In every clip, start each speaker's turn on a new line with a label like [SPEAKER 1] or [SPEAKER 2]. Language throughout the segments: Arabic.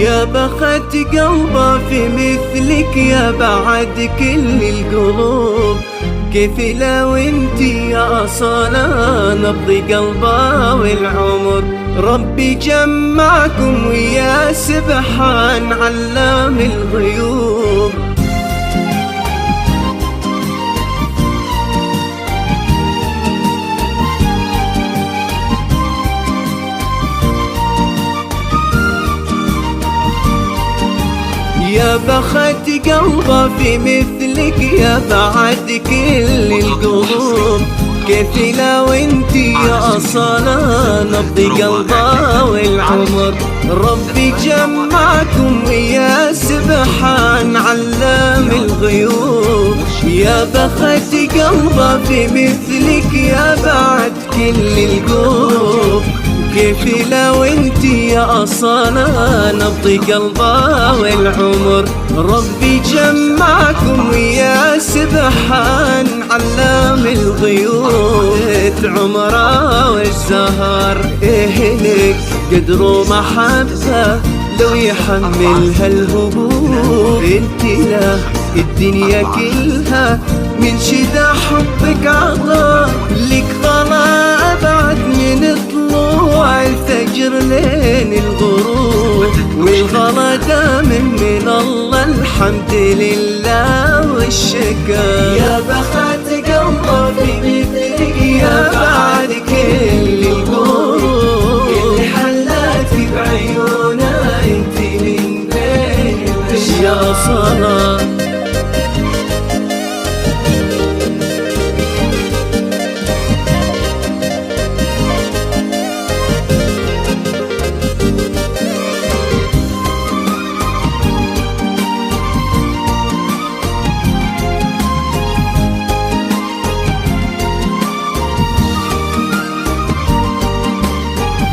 [SPEAKER 1] يا بخت قلبه في مثلك يا بعد كل القلوب. كيف لو انتي يا أصالة نبض قلبه والعمر. ربي جمعكم ويا سبحان علام الغيوب. يا بخت قلبه في مثلك يا بعد كل القلوب. كيف لو انتي يا أصالة نبض قلبه والعمر. ربي جمعكم ويا سبحان علام الغيوب. يا بخت قلبه في مثلك يا بعد كل القلوب. كيف لو انتي يا أصالة نبض قلبه والعمر. ربي جمعكم ويا سبحان علام الغيوب. عمره والزهر لك قدروا محبة لو يحملها الهبوب. انتي له الدنيا كلها من شدة حبك عطا. لك ظلا أبعد من طلوع الفجر لين الغروب. والغلا دام من الله الحمد لله والشكر. يا بخت قلبه في مثلك يا بعد كل القلوب. اللي حلت بعيونها انتي من بين يا صلاة.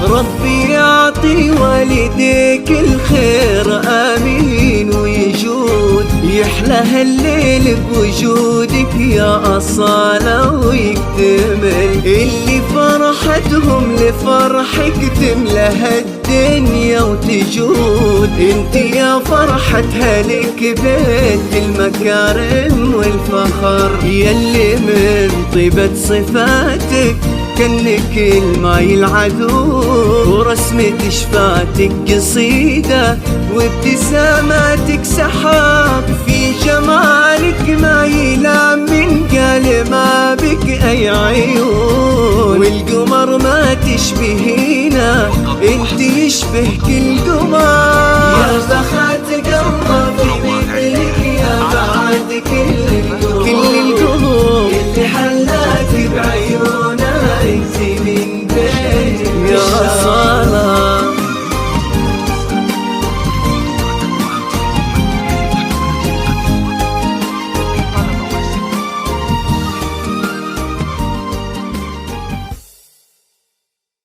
[SPEAKER 1] ربي يعطي والديك الخير آمين ويجود. يحلى الليل بوجودك يا أصالة ويكتمل. اللي فرحتهم لفرحك تملى الدنيا وتجود. انتي يا فرحتها لك بيت المكارم والفخر. يلي من طيبة صفاتك كأنك الماي العذوب. ورسمة شفاتك قصيدة وابتساماتك سحاب. في جمالك ما يلام من قال ما بك أي عيون. والقمر ما تشبهينا انت يشبه كل قمر.